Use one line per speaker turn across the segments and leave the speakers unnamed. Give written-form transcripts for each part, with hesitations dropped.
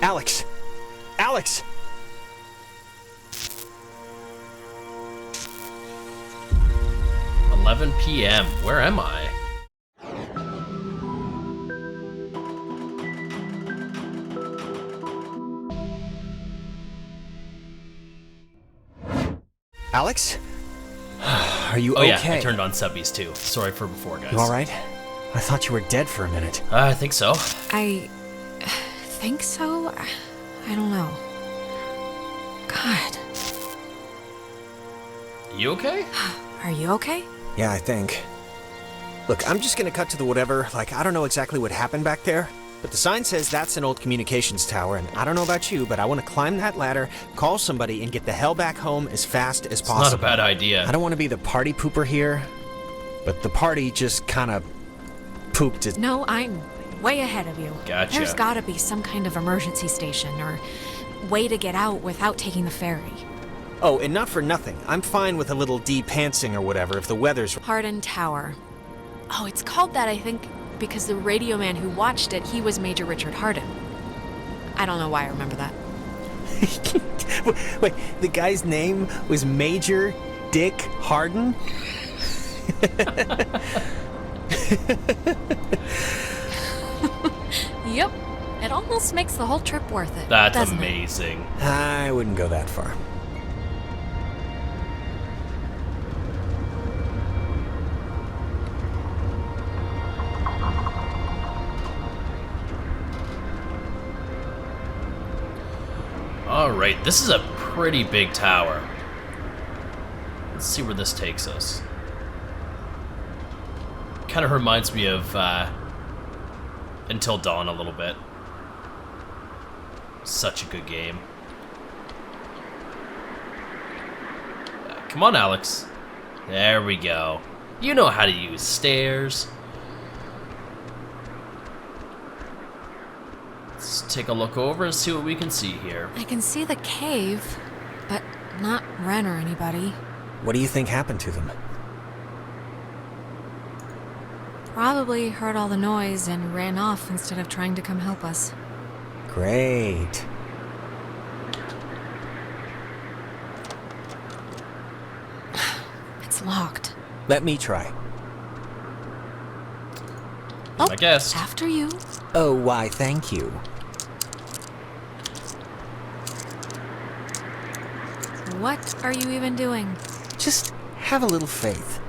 Alex! Alex!
p.m. Where am I?
Alex? Are you
Oh
okay?
yeah, I turned on subbies too. Sorry for before, guys.
You alright? I thought you were dead for a minute.
I think so.
I think so? I don't know. God.
You okay?
Are you okay?
Yeah, I think. Look, I'm just gonna cut to the whatever. Like, I don't know exactly what happened back there, but the sign says that's an old communications tower, and I don't know about you, but I want to climb that ladder, call somebody, and get the hell back home as fast as possible.
Not a bad idea.
I don't want to be the party pooper here, but the party just kind of pooped it.
No, I'm way ahead of you.
Gotcha.
There's gotta be some kind of emergency station or way to get out without taking the ferry.
Oh, and not for nothing. I'm fine with a little de-pantsing or whatever if the weather's...
Hardin Tower. Oh, it's called that, I think, because the radio man who watched it, he was Major Richard Hardin. I don't know why I remember that.
Wait, the guy's name was Major Dick Hardin?
Yep. It almost makes the whole trip worth it.
That's
doesn't
amazing.
I wouldn't go that far.
Alright, this is a pretty big tower. Let's see where this takes us. Kind of reminds me of Until Dawn a little bit. Such a good game. Come on, Alex. There we go. You know how to use stairs. Let's take a look over and see what we can see here.
I can see the cave, but not Ren or anybody.
What do you think happened to them?
Probably heard all the noise and ran off instead of trying to come help us.
Great.
It's locked.
Let me try.
Oh,
I guess.
after you.
Oh, why, thank you.
What are you even doing?
Just have a little faith.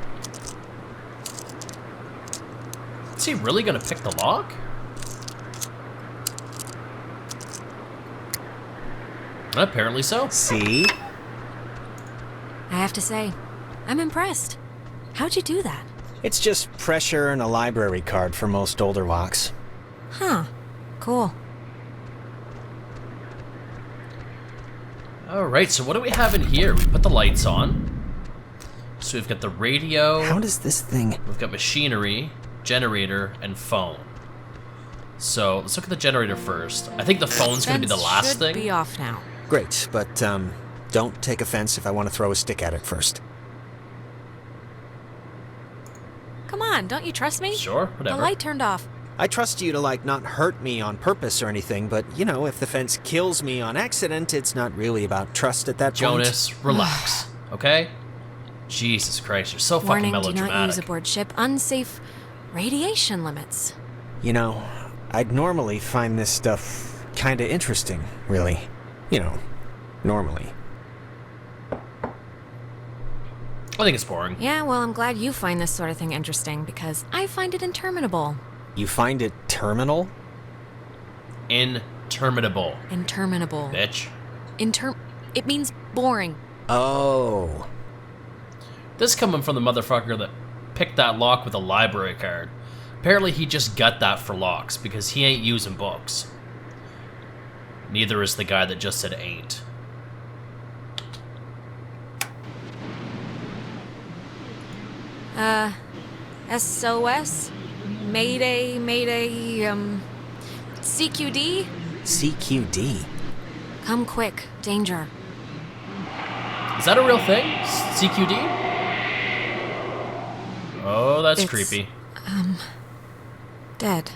Is he really gonna pick the lock? Apparently so.
See?
I have to say, I'm impressed. How'd you do that?
It's just pressure and a library card for most older locks.
Huh. Cool.
Alright, so what do we have in here? We put the lights on. So we've got the radio.
How does this thing...
We've got machinery, generator, and phone. So let's look at the generator first. I think the phone's gonna be the last
should
thing.
Be off now.
Great, but, don't take offense if I want to throw a stick at it first.
Come on, don't you trust me?
Sure, whatever.
The light turned off.
I trust you to, like, not hurt me on purpose or anything, but, you know, if the fence kills me on accident, it's not really about trust at that point.
Jonas, relax, okay? Jesus Christ, you're so fucking
Warning, do
melodramatic.
not use aboard ship. Unsafe radiation limits.
You know, I'd normally find this stuff kinda interesting, really. You know, normally.
I think it's boring.
Yeah, well, I'm glad you find this sort of thing interesting, because I find it interminable.
You find it terminal?
Interminable,
Interminable.
bitch.
It means boring.
Oh.
This coming from the motherfucker that picked that lock with a library card. Apparently he just got that for locks, because he ain't using books. Neither is the guy that just said ain't.
SOS? Mayday, CQD?
CQD.
Come quick, danger.
Is that a real thing? CQD? Oh, that's
It's,
creepy.
Dead.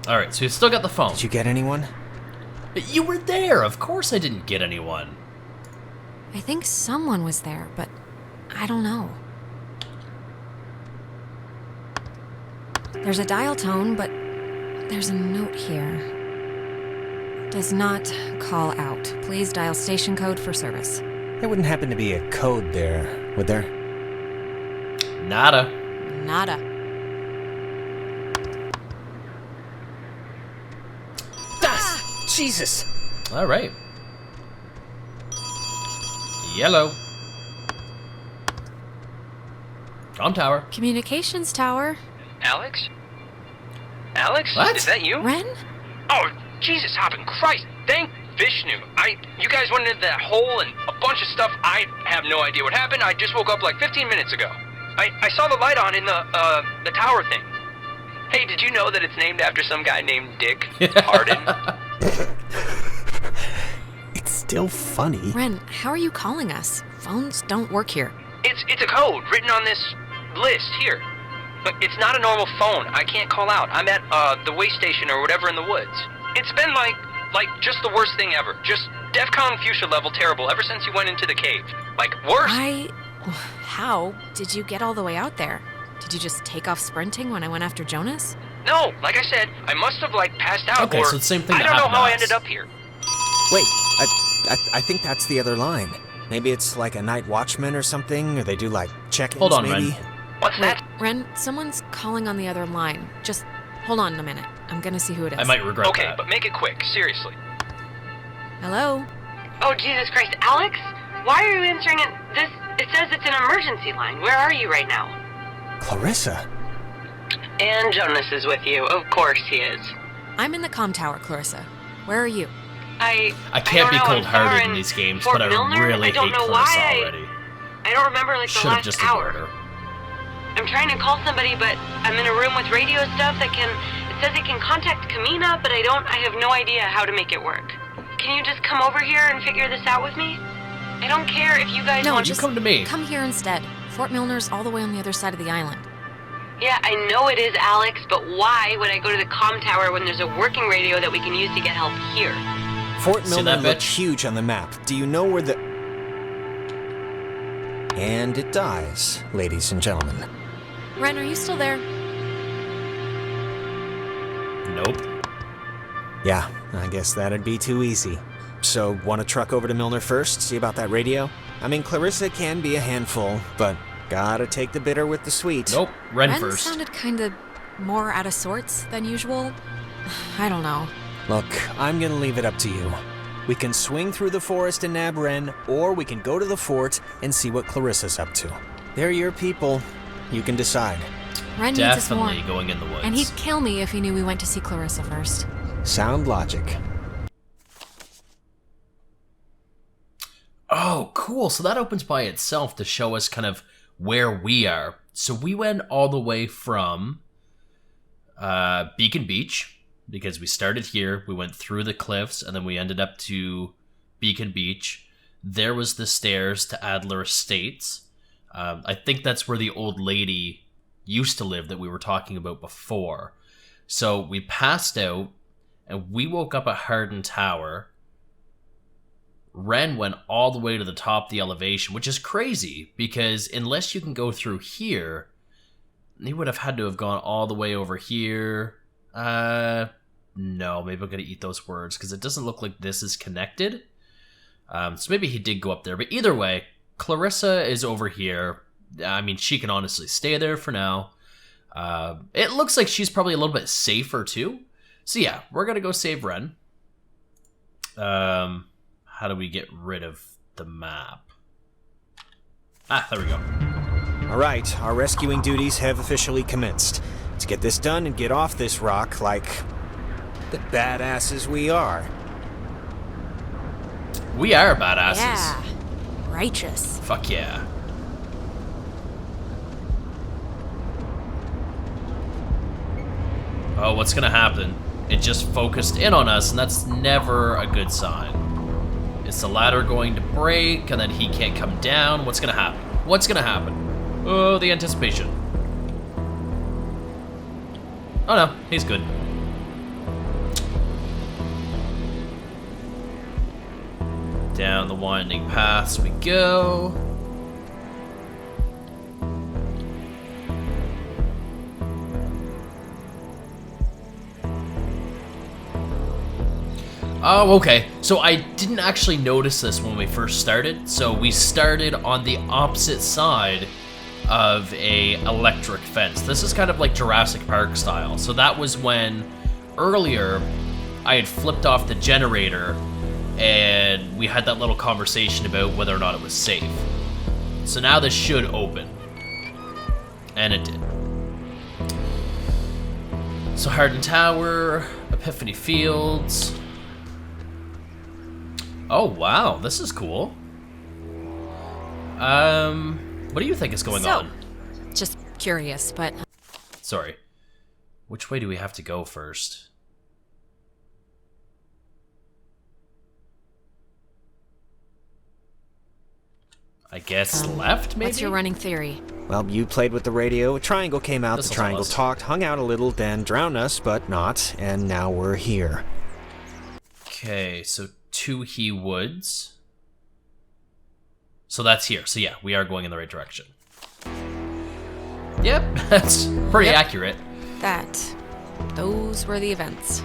Alright, so we've still got the phone.
Did you get anyone?
You were there. Of course I didn't get anyone.
I think someone was there, but I don't know. There's a dial tone, but there's a note here. Does not call out. Please dial station code for service.
There wouldn't happen to be a code there, would there?
Nada.
Nada.
Jesus!
All right. Yellow. Comm tower.
Communications tower.
Alex? Alex?
What?
Is that you?
Ren?
Oh, Jesus hopping Christ. Thank Vishnu. You guys went into that hole and a bunch of stuff. I have no idea what happened. I just woke up like 15 minutes ago. I saw the light on in the tower thing. Hey, did you know that it's named after some guy named Dick Hardin?
It's still funny.
Ren, how are you calling us? Phones don't work here.
It's a code written on this list here. But it's not a normal phone. I can't call out. I'm at the way station or whatever in the woods. It's been like just the worst thing ever. Just DEFCON fuchsia level terrible ever since you went into the cave. Like worse.
How did you get all the way out there? Did you just take off sprinting when I went after Jonas?
No, like I said, I must have passed out.
Okay,
or
so the same thing
I
that
don't know
happened
how
to
I
us.
ended up here.
Wait, I think that's the other line. Maybe it's like a night watchman or something, or they do like check-ins,
Hold on,
maybe?
Ren.
What's
Wait,
that?
Ren, someone's calling on the other line. Just hold on a minute. I'm gonna see who it is.
I might regret
Okay,
that.
but make it quick. Seriously.
Hello?
Oh, Jesus Christ. Alex? Why are you answering it? It says it's an emergency line. Where are you right now?
Clarissa?
And Jonas is with you. Of course he is.
I'm in the comm tower, Clarissa. Where are you?
I can't be
don't know, I'm
cold-hearted
far
in these games,
Fort
but I
Milner?
really
I don't
hate
know
Clarissa
why
already.
I don't remember like the
Should have
last
just
hour.
ignored her.
I'm trying to call somebody, but I'm in a room with radio stuff that it says it can contact Kamina, but I have no idea how to make it work. Can you just come over here and figure this out with me? I don't care if you guys
No,
want
just
come to me.
Come here instead. Fort Milner's all the way on the other side of the island.
Yeah, I know it is, Alex, but why would I go to the comm tower when there's a working radio that we can use to get help here?
Fort
See
Milner
that
looked
bitch?
huge on the map. Do you know where the... And it dies, ladies and gentlemen.
Ren, are you still there?
Nope.
Yeah, I guess that'd be too easy. So, want to truck over to Milner first, see about that radio? I mean, Clarissa can be a handful, but gotta take the bitter with the sweet.
Nope. Ren
Ren
first.
sounded kinda more out of sorts than usual. I don't know.
Look, I'm gonna leave it up to you. We can swing through the forest and nab Ren, or we can go to the fort and see what Clarissa's up to. They're your people. You can decide.
Ren needs us more.
Definitely going in the woods.
And he'd kill me if he knew we went to see Clarissa first.
Sound logic.
Oh, cool. So that opens by itself to show us kind of where we are. So we went all the way from Beacon Beach, because we started here, we went through the cliffs, and then we ended up to Beacon Beach. There was the stairs to Adler Estates. I think that's where the old lady used to live that we were talking about before. So we passed out, and we woke up at Hardin Tower. Ren went all the way to the top of the elevation, which is crazy, because unless you can go through here, he would have had to have gone all the way over here. No, maybe I'm going to eat those words, because it doesn't look like this is connected. So maybe he did go up there, but either way, Clarissa is over here. I mean, she can honestly stay there for now. It looks like she's probably a little bit safer, too. So yeah, we're going to go save Ren. How do we get rid of the map? Ah, there we go.
All right, our rescuing duties have officially commenced. Let's get this done and get off this rock like the badasses we are.
We are badasses.
Yeah. Righteous.
Fuck yeah. Oh, what's gonna happen? It just focused in on us, and that's never a good sign. Is the ladder going to break, and then he can't come down? What's gonna happen? What's gonna happen? Oh, the anticipation. Oh no, he's good. Down the winding paths we go. Oh, okay. So I didn't actually notice this when we first started. So we started on the opposite side of a electric fence. This is kind of like Jurassic Park style. So that was when earlier I had flipped off the generator and we had that little conversation about whether or not it was safe. So now this should open. And it did. So Hardin Tower, Epiphany Fields. Oh, wow, this is cool. What do you think is going on?
Just curious, but...
Sorry. Which way do we have to go first? I guess left, maybe?
What's your running theory?
Well, you played with the radio, a triangle came out,
This'll
the triangle
tell us.
talked, hung out a little, then drowned us, but not, and now we're here.
Okay, so Toohey Woods. So that's here. So yeah, we are going in the right direction. Yep, that's pretty accurate.
Those were the events.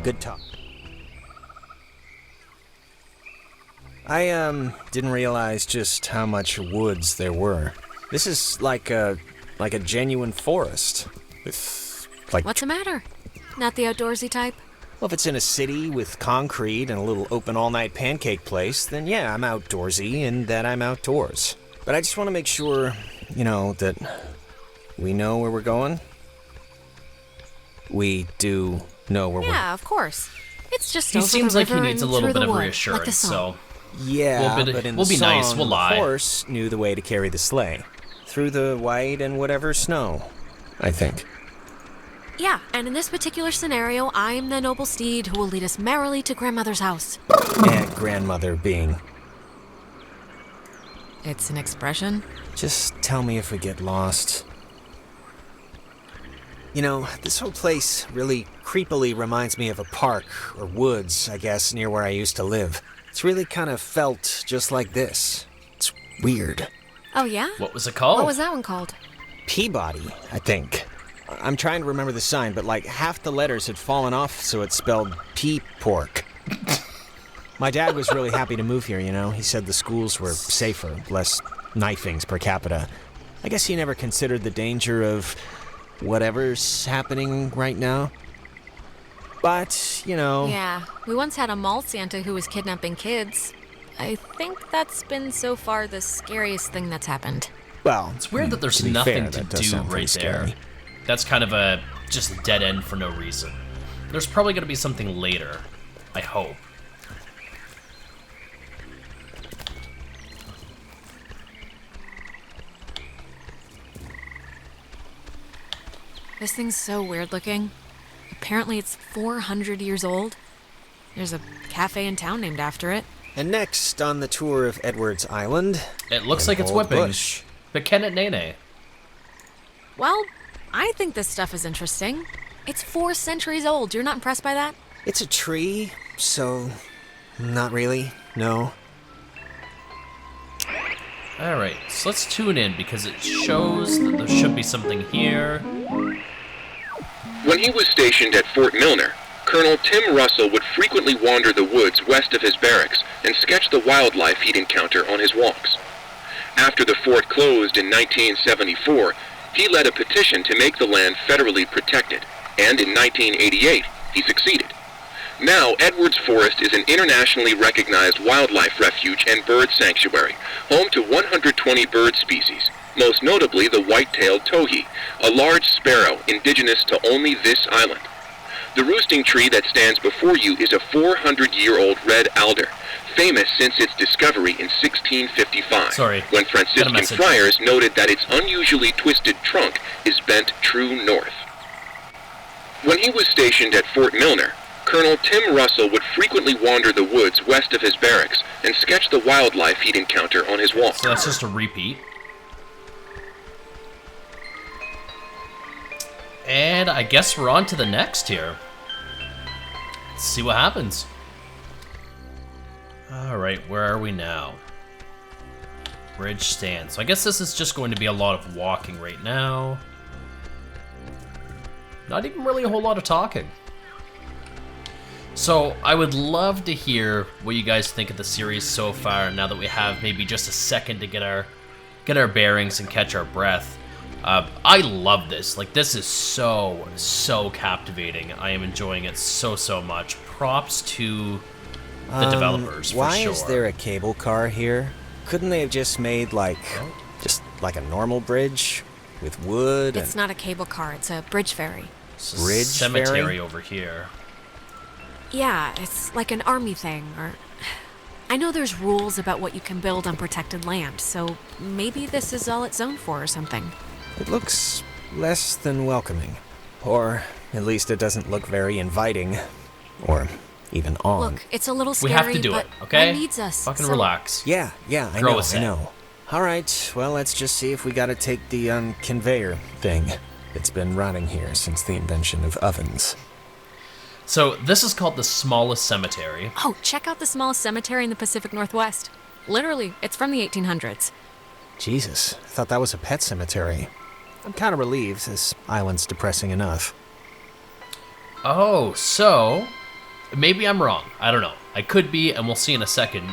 Good talk. I, didn't realize just how much woods there were. This is like a genuine forest. With, like...
What's the matter? Not the outdoorsy type?
Well, if it's in a city with concrete and a little open all-night pancake place, then yeah, I'm outdoorsy and that I'm outdoors. But I just want to make sure, you know, that we know where we're going. We do know where we're...
Yeah, of course. It's just
He
over
seems
the
like he
river
needs a
and
little
through
bit
the
of
wood,
reassurance,
like the song.
so...
Yeah,
We'll be-
but in
we'll
the
be nice,
song,
we'll lie.
the horse knew the way to carry the sleigh. Through the white and whatever snow, I think.
Yeah, and in this particular scenario, I'm the noble steed who will lead us merrily to grandmother's house.
And grandmother being...
It's an expression?
Just tell me if we get lost. You know, this whole place really creepily reminds me of a park, or woods, I guess, near where I used to live. It's really kind of felt just like this. It's weird.
Oh, yeah?
What was it called?
What was that one called?
Peabody, I think. I'm trying to remember the sign, but like half the letters had fallen off, so it spelled pea-pork. My dad was really happy to move here, you know. He said the schools were safer, less knifings per capita. I guess he never considered the danger of whatever's happening right now. But, you know...
Yeah, we once had a mall Santa who was kidnapping kids. I think that's been so far the scariest thing that's happened.
Well,
It's weird that there's
to be
nothing
fair,
to
that does
do
sound pretty
right there.
scary.
That's kind of a just a dead end for no reason. There's probably going to be something later. I hope.
This thing's so weird looking. Apparently it's 400 years old. There's a cafe in town named after it.
And next on the tour of Edwards Island...
It looks
an
like it's
old
whipping.
bush.
But can it nene?
Well, I think this stuff is interesting. It's 4 centuries old. You're not impressed by that?
It's a tree, so... not really, no.
Alright, so let's tune in because it shows that there should be something here.
When he was stationed at Fort Milner, Colonel Tim Russell would frequently wander the woods west of his barracks and sketch the wildlife he'd encounter on his walks. After the fort closed in 1974, he led a petition to make the land federally protected, and in 1988, he succeeded. Now, Edwards Forest is an internationally recognized wildlife refuge and bird sanctuary, home to 120 bird species, most notably the white-tailed towhee, a large sparrow indigenous to only this island. The roosting tree that stands before you is a 400-year-old red alder, famous since its discovery in 1655,
Sorry,
when
got a
Franciscan
message.
friars noted that its unusually twisted trunk is bent true north. When he was stationed at Fort Milner, Colonel Tim Russell would frequently wander the woods west of his barracks and sketch the wildlife he'd encounter on his walks.
So that's just a repeat. And I guess we're on to the next here. Let's see what happens. Alright, where are we now? Bridge stand. So I guess this is just going to be a lot of walking right now. Not even really a whole lot of talking. So I would love to hear what you guys think of the series so far, now that we have maybe just a second to get our bearings and catch our breath. I love this. Like, this is so captivating. I am enjoying it so much. Props to the developers, for
why
sure.
is there a cable car here? Couldn't they have just made, just like a normal bridge with wood?
It's not a cable car, it's a bridge ferry.
It's a
Bridge
cemetery
ferry?
over here.
Yeah, it's like an army thing, or... I know there's rules about what you can build on protected land, so maybe this is all it's zoned for or something.
It looks less than welcoming. Or at least it doesn't look very inviting. Or even on.
Look, it's a little
We
scary,
have to do
but
it, okay?
Ren needs us.
Fucking
so-
relax.
Yeah, I
Throw
know,
us
I
in.
know. Alright, well, let's just see if we gotta take the, conveyor thing. It's been running here since the invention of ovens.
So this is called the smallest cemetery.
Oh, check out the smallest cemetery in the Pacific Northwest. Literally, it's from the 1800s.
Jesus, I thought that was a pet cemetery. I'm kind of relieved, this island's depressing enough.
Oh, so maybe I'm wrong. I don't know. I could be, and we'll see in a second.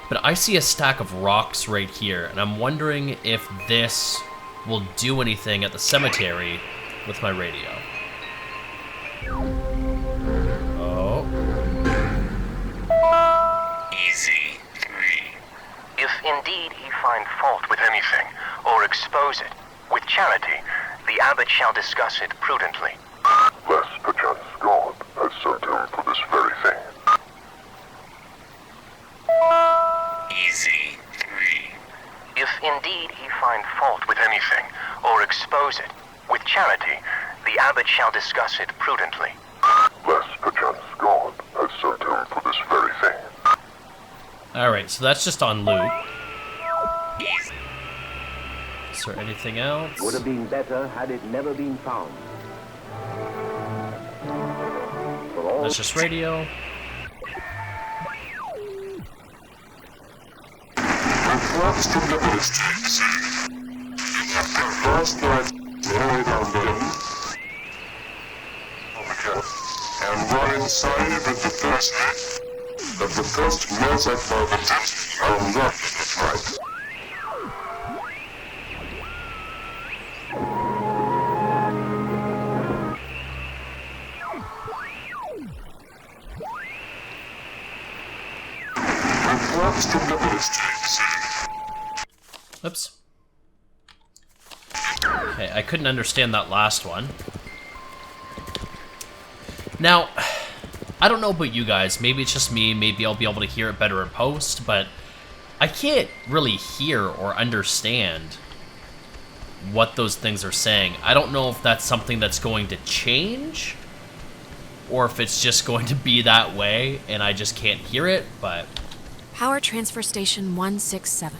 But I see a stack of rocks right here, and I'm wondering if this will do anything at the cemetery with my radio. Oh.
Easy 3. If indeed he find fault with anything, or expose it, with charity, the abbot shall discuss it prudently.
Lest perchance God has sent him for this very thing.
Easy 3. If indeed he find fault with anything, or expose it, with charity, the abbot shall discuss it prudently.
Lest perchance God has sent him for this very thing.
Alright, so that's just on loot. Is there anything else?
Would have been better had it never been found. For all
That's just radio.
Reports from the districts. First night buried on them. And one inside of the first method for the test are not right. Reports from the districts.
Oops. Okay, I couldn't understand that last one. Now, I don't know about you guys. Maybe it's just me. Maybe I'll be able to hear it better in post, but I can't really hear or understand what those things are saying. I don't know if that's something that's going to change or if it's just going to be that way and I just can't hear it, but...
Power Transfer Station 167.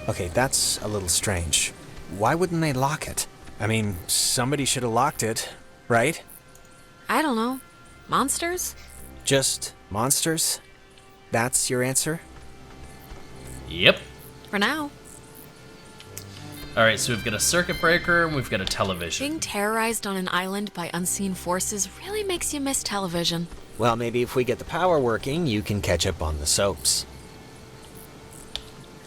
Okay, that's a little strange. Why wouldn't they lock it? I mean, somebody should have locked it, right?
I don't know. Monsters?
Just monsters? That's your answer?
Yep.
For now.
Alright, so we've got a circuit breaker and we've got a television.
Being terrorized on an island by unseen forces really makes you miss television.
Well, maybe if we get the power working, you can catch up on the soaps.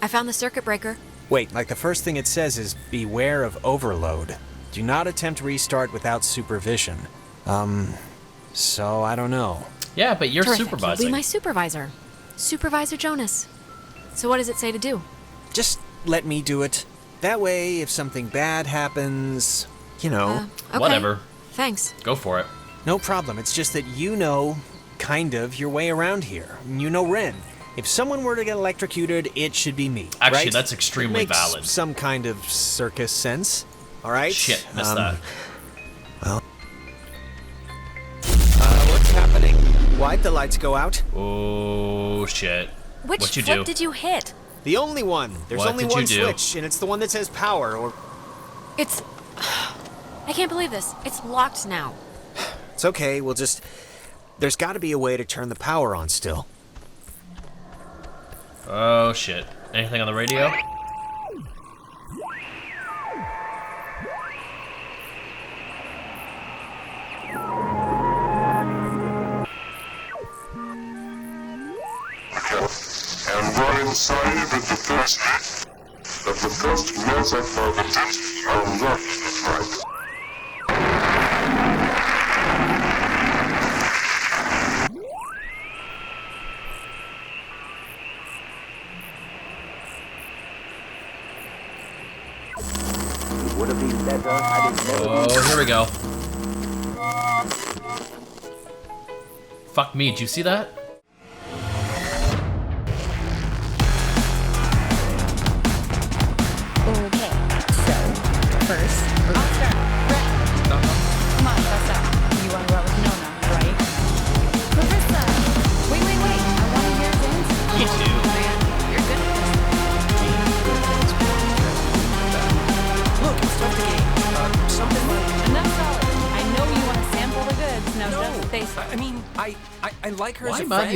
I found the circuit breaker.
Wait, like the first thing it says is, beware of overload. Do not attempt restart without supervision. So I don't know.
Yeah, but you're
Terrific.
supervising.
You'll be my supervisor. Supervisor Jonas. So what does it say to do?
Just let me do it. That way, if something bad happens, you know.
Okay.
Whatever.
Thanks.
Go for it.
No problem. It's just that you know, kind of, your way around here. You know Ren. If someone were to get electrocuted, it should be me.
Actually,
right?
that's extremely
it makes
valid.
Some kind of circus sense. All right.
Shit, missed that.
Well. What's happening? Why'd the lights go out?
Oh, shit.
Which
What'd you
flip
do?
did you hit?
The only one. There's
What
only
did you
one
do?
switch, and it's the one that says power, or...
It's... I can't believe this. It's locked now.
It's okay, we'll just There's got to be a way to turn the power on still.
Oh shit. Anything on the radio?
And run inside with the first that the first measure for the test are not right.
It would have been better had it never been.
Oh, here we go. Fuck me, did you see that?
Okay, so first, Oscar, Brett. Come on, bust up. You want to run with Nona, right? Clarissa! Wait. I want to hear dance.
Me too.
Man, you're good at
Look, it's tough to game. Something like...
Enough solid. I know you want to sample the goods. Now,
No,
just stay
I mean, I like her
Why
as a
am I
friend.
the